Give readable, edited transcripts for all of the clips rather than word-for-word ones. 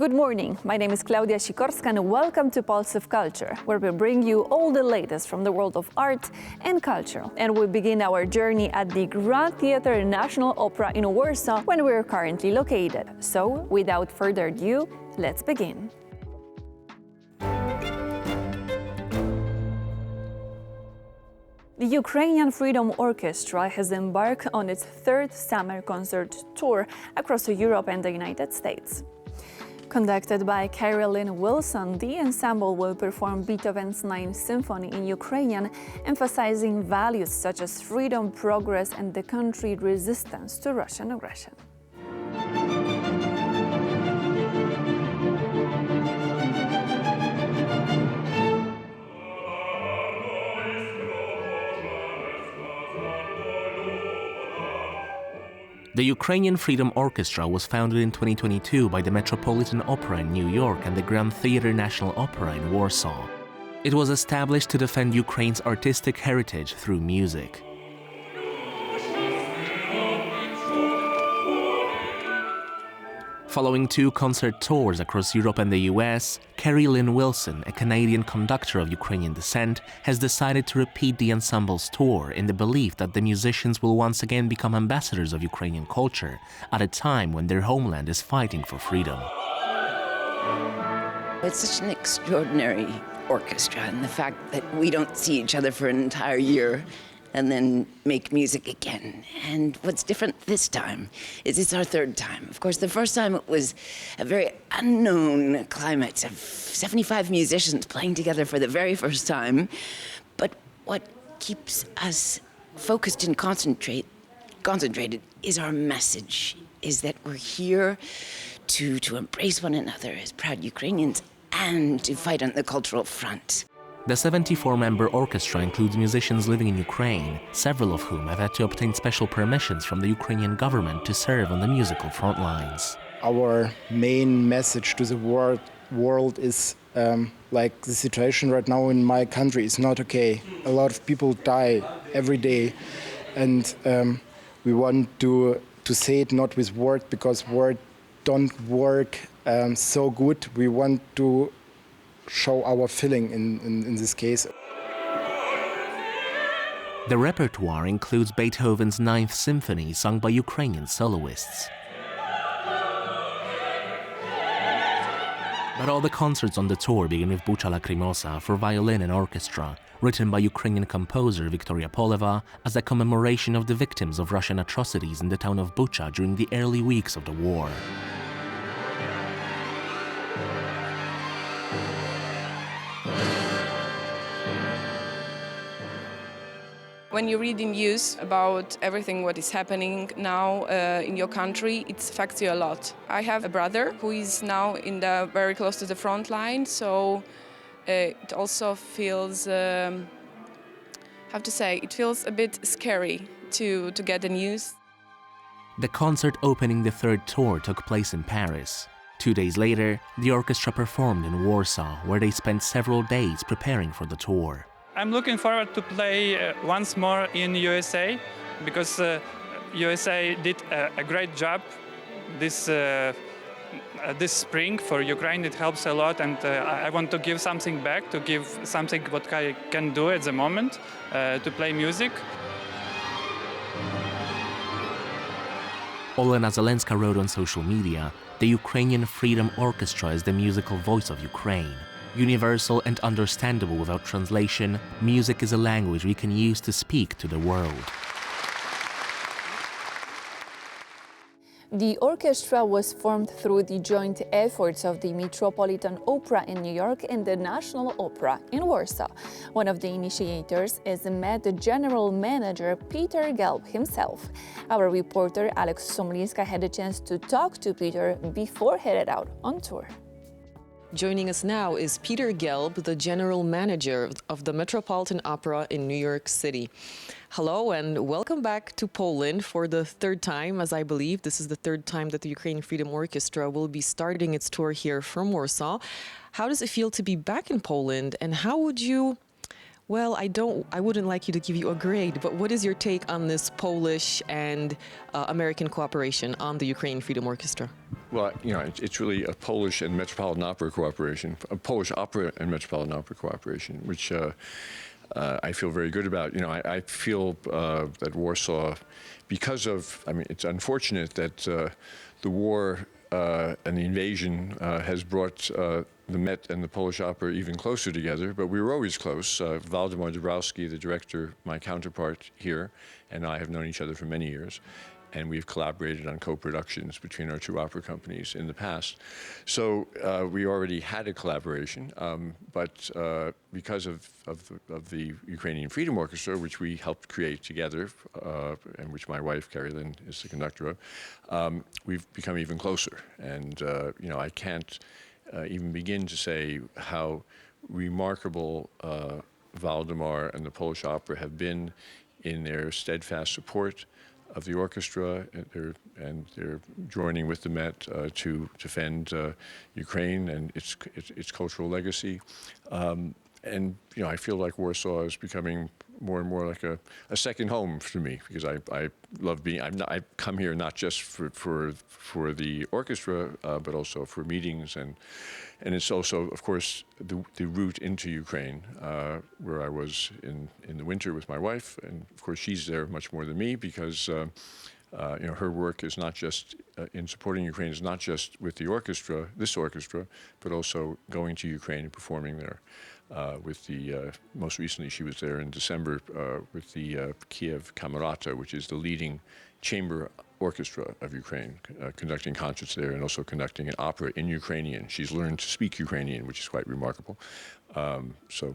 Good morning, my name is Klaudia Sikorska and welcome to Pulse of Culture, where we bring you all the latest from the world of art and culture. And we begin our journey at the Grand Theatre National Opera in Warsaw, where we are currently located. So, without further ado, let's begin. The Ukrainian Freedom Orchestra has embarked on its third summer concert tour across Europe and the United States. Conducted by Carolyn Wilson, the ensemble will perform Beethoven's Ninth Symphony in Ukrainian, emphasizing values such as freedom, progress, and the country's resistance to Russian aggression. The Ukrainian Freedom Orchestra was founded in 2022 by the Metropolitan Opera in New York and the Grand Theatre National Opera in Warsaw. It was established to defend Ukraine's artistic heritage through music. Following two concert tours across Europe and the US, Carolyn Wilson, a Canadian conductor of Ukrainian descent, has decided to repeat the ensemble's tour in the belief that the musicians will once again become ambassadors of Ukrainian culture at a time when their homeland is fighting for freedom. It's such an extraordinary orchestra, and the fact that we don't see each other for an entire year and then make music again. And what's different this time is it's our third time. Of course, the first time it was a very unknown climate of 75 musicians playing together for the very first time. But what keeps us focused and concentrated is our message, is that we're here to embrace one another as proud Ukrainians and to fight on the cultural front. The 74-member orchestra includes musicians living in Ukraine, several of whom have had to obtain special permissions from the Ukrainian government to serve on the musical front lines. Our main message to the world is like the situation right now in my country is not okay. A lot of people die every day, and we want to say it not with words, because words don't work so good. We want to show our feeling in this case. The repertoire includes Beethoven's Ninth Symphony sung by Ukrainian soloists. But all the concerts on the tour begin with Bucha Lacrimosa for violin and orchestra, written by Ukrainian composer Victoria Poleva as a commemoration of the victims of Russian atrocities in the town of Bucha during the early weeks of the war. When you read the news about everything what is happening now in your country, it affects you a lot. I have a brother who is now very close to the front line, so it also feels, it feels a bit scary to get the news. The concert opening the third tour took place in Paris. 2 days later, the orchestra performed in Warsaw, where they spent several days preparing for the tour. I'm looking forward to play once more in USA, because USA did a great job this spring for Ukraine. It helps a lot, and I want to give something back, to give something what I can do at the moment, to play music. Olena Zelenska wrote on social media, "The Ukrainian Freedom Orchestra is the musical voice of Ukraine. Universal and understandable without translation, music is a language we can use to speak to the world." The orchestra was formed through the joint efforts of the Metropolitan Opera in New York and the National Opera in Warsaw. One of the initiators is Met General Manager Peter Gelb himself. Our reporter Alex Somlinska had a chance to talk to Peter before headed out on tour. Joining us now is Peter Gelb, the General Manager of the Metropolitan Opera in New York City. Hello and welcome back to Poland for the third time, as I believe this is the third time that the Ukrainian Freedom Orchestra will be starting its tour here from Warsaw. How does it feel to be back in Poland, and how would you Well, I wouldn't like you to give you a grade, but what is your take on this Polish and American cooperation on the Ukrainian Freedom Orchestra? Well, you know, it's really a Polish and Metropolitan Opera cooperation, a Polish opera and Metropolitan Opera cooperation, which I feel very good about. You know, I feel that Warsaw, because of, I mean, it's unfortunate that the war and the invasion has brought the Met and the Polish Opera even closer together, but we were always close. Waldemar Dabrowski, the director, my counterpart here, and I have known each other for many years, and we've collaborated on co-productions between our two opera companies in the past. So we already had a collaboration, but because of the Ukrainian Freedom Orchestra, which we helped create together, and which my wife, Carrie Lynn, is the conductor of, we've become even closer. And, you know, I can't even begin to say how remarkable Waldemar and the Polish Opera have been in their steadfast support of the orchestra, and they're joining with the Met to defend Ukraine and its cultural legacy. And you know, I feel like Warsaw is becoming more and more like a second home to me, because I love being. I come here not just for the orchestra, but also for meetings, and it's also, of course, the route into Ukraine, where I was in the winter with my wife, and of course she's there much more than me, because you know, her work is not just in supporting Ukraine, is not just with the orchestra, this orchestra, but also going to Ukraine and performing there. With the most recently, she was there in December with the Kiev Kamerata, which is the leading chamber orchestra of Ukraine, conducting concerts there and also conducting an opera in Ukrainian. She's learned to speak Ukrainian, which is quite remarkable. So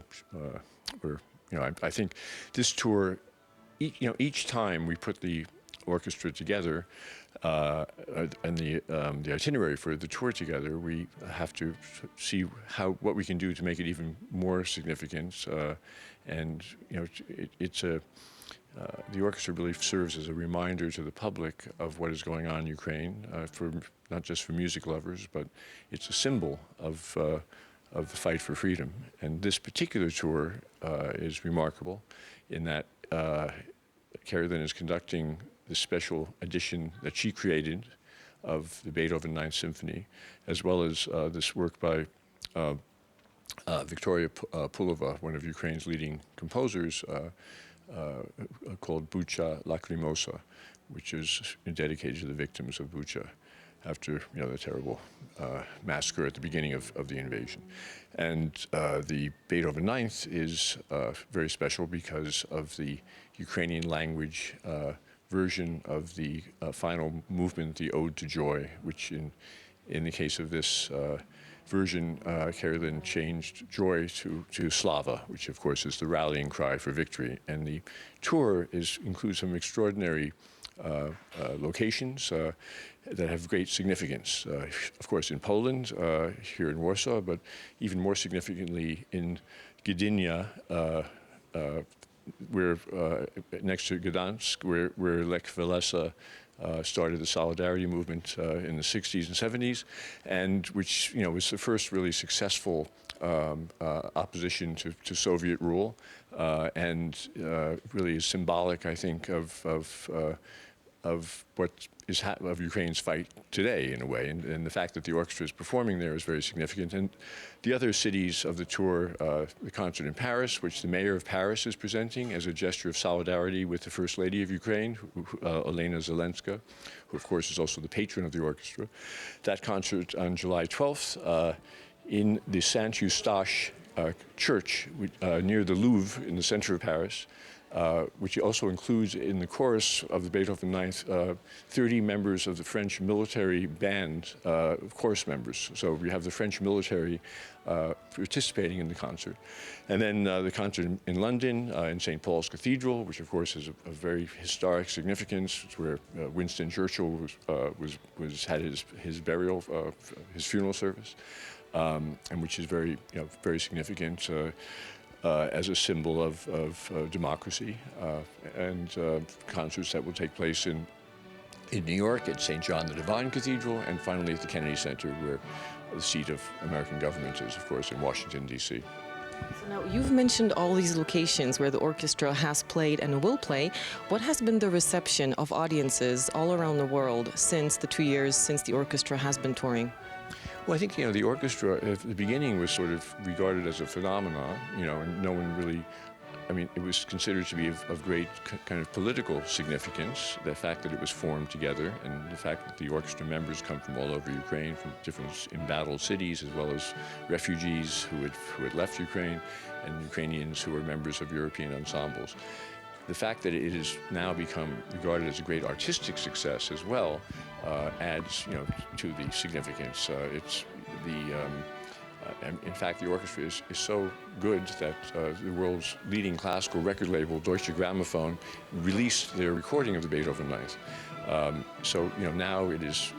we're, you know, I think this tour, you know, each time we put the orchestra together and the itinerary for the tour together, we have to see what we can do to make it even more significant. And you know, it's a the orchestra really serves as a reminder to the public of what is going on in Ukraine, for not just for music lovers, but it's a symbol of the fight for freedom. And this particular tour is remarkable in that Carrie Lynn is conducting the special edition that she created of the Beethoven Ninth Symphony, as well as this work by Victoria Pulova, one of Ukraine's leading composers, called Bucha Lacrimosa, which is dedicated to the victims of Bucha after, you know, the terrible massacre at the beginning of the invasion. And the Beethoven Ninth is very special because of the Ukrainian language version of the final movement, the Ode to Joy, which in the case of this version, Carrie Lynn changed joy to Slava, which of course is the rallying cry for victory. And the tour includes some extraordinary locations that have great significance. Of course in Poland, here in Warsaw, but even more significantly in Gdynia, where next to Gdansk, where Lech Walesa started the Solidarity movement in the 60s and 70s, and which, you know, was the first really successful opposition to Soviet rule, and really is symbolic, I think, of what is of Ukraine's fight today, in a way, and the fact that the orchestra is performing there is very significant. And the other cities of the tour, the concert in Paris, which the mayor of Paris is presenting as a gesture of solidarity with the First Lady of Ukraine, Olena Zelenska, who of course is also the patron of the orchestra. That concert on July 12th in the Saint-Eustache church near the Louvre in the center of Paris, which also includes in the chorus of the Beethoven Ninth 30 members of the French military band, chorus members. So we have the French military participating in the concert. And then the concert in London, in St. Paul's Cathedral, which of course is a very historic significance. It's where Winston Churchill had his burial, his funeral service, and which is very, very significant. As a symbol of democracy, and concerts that will take place in New York at St. John the Divine Cathedral, and finally at the Kennedy Center, where the seat of American government is, of course, in Washington, D.C. So now you've mentioned all these locations where the orchestra has played and will play. What has been the reception of audiences all around the world since the 2 years since the orchestra has been touring? Well, I think, the orchestra at the beginning was sort of regarded as a phenomenon, and no one really, it was considered to be of great kind of political significance, the fact that it was formed together and the fact that the orchestra members come from all over Ukraine, from different embattled cities, as well as refugees who had left Ukraine and Ukrainians who were members of European ensembles. The fact that it has now become regarded as a great artistic success as well adds, to the significance. In fact, the orchestra is so good that the world's leading classical record label, Deutsche Grammophon, released their recording of the Beethoven Ninth. So now it is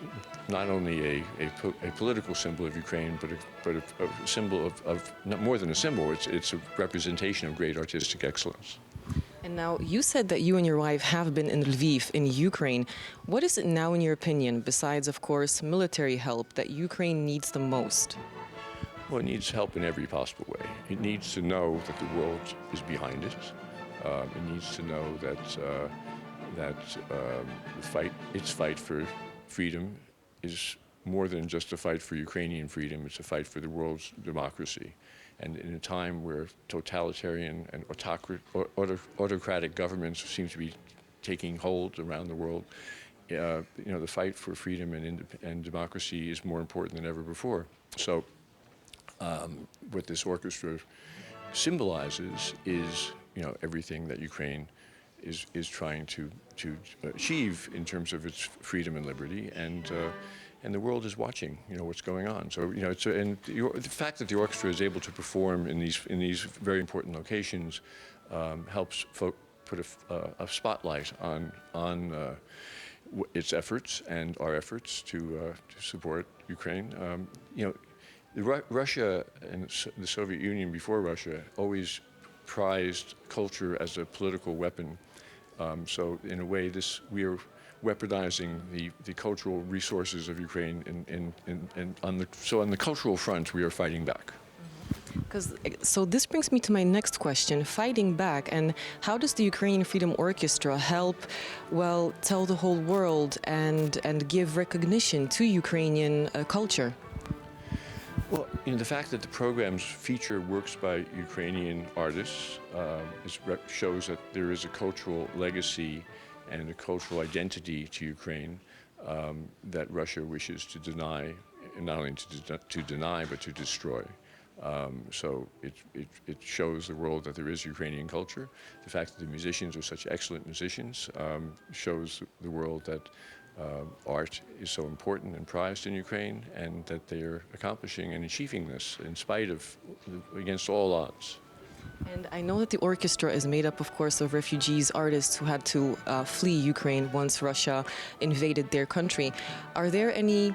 not only a political symbol of Ukraine, but a symbol of not more than a symbol. It's a representation of great artistic excellence. And now you said that you and your wife have been in Lviv in Ukraine. What is it now, in your opinion, besides, of course, military help, that Ukraine needs the most? Well, it needs help in every possible way. It needs to know that the world is behind it. It needs to know that its fight for freedom is more than just a fight for Ukrainian freedom. It's a fight for the world's democracy. And in a time where totalitarian and autocratic governments seem to be taking hold around the world, the fight for freedom and democracy is more important than ever before. So what this orchestra symbolizes is, everything that Ukraine is trying to achieve in terms of its freedom and liberty, and the world is watching, what's going on. So, the fact that the orchestra is able to perform in these very important locations helps put a spotlight on its efforts and our efforts to support Ukraine. Russia and the Soviet Union before Russia always prized culture as a political weapon. So in a way, we are weaponizing the cultural resources of Ukraine, and on the cultural front, we are fighting back. So this brings me to my next question, fighting back, and how does the Ukrainian Freedom Orchestra help, tell the whole world and give recognition to Ukrainian culture? Well, the fact that the programs feature works by Ukrainian artists shows that there is a cultural legacy and a cultural identity to Ukraine that Russia wishes to deny, and not only to deny, but to destroy. So it shows the world that there is Ukrainian culture. The fact that the musicians are such excellent musicians shows the world that art is so important and prized in Ukraine, and that they are accomplishing and achieving this in spite of, against all odds. And I know that the orchestra is made up, of course, of refugees, artists who had to flee Ukraine once Russia invaded their country. Are there any,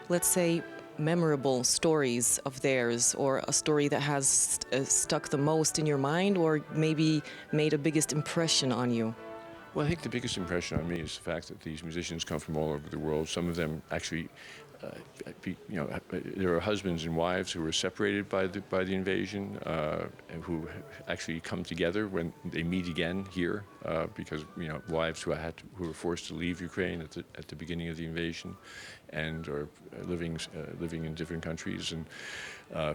let's say, memorable stories of theirs, or a story that has stuck the most in your mind, or maybe made a biggest impression on you? Well, I think the biggest impression on me is the fact that these musicians come from all over the world. Some of them actually, there are husbands and wives who were separated by the invasion, and who actually come together when they meet again here, because wives who were forced to leave Ukraine at the beginning of the invasion, and are living in different countries, and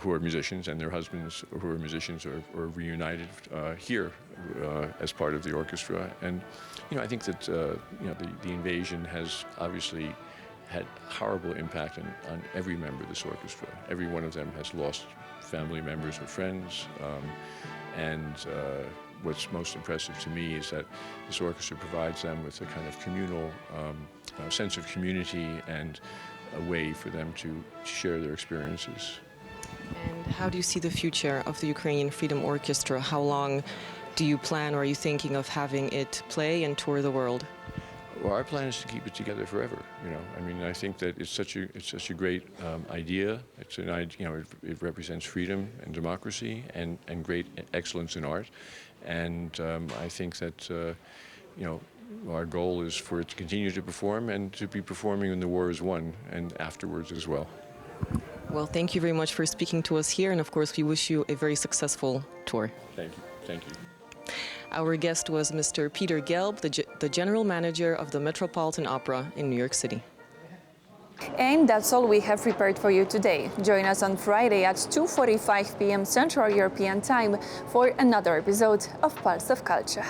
who are musicians, and their husbands who are musicians are reunited here as part of the orchestra. And I think that the invasion has obviously had horrible impact on every member of this orchestra. Every one of them has lost family members or friends, and what's most impressive to me is that this orchestra provides them with a kind of communal sense of community and a way for them to share their experiences. And how do you see the future of the Ukrainian Freedom Orchestra? How long do you plan, or are you thinking of having it play and tour the world? Well, our plan is to keep it together forever. I think that it's such a great idea. It's an idea. It represents freedom and democracy and great excellence in art. And I think that our goal is for it to continue to perform, and to be performing when the war is won, and afterwards as well. Well, thank you very much for speaking to us here, and of course, we wish you a very successful tour. Thank you. Thank you. Our guest was Mr. Peter Gelb, the General Manager of the Metropolitan Opera in New York City. And that's all we have prepared for you today. Join us on Friday at 2:45 p.m. Central European Time for another episode of Pulse of Culture.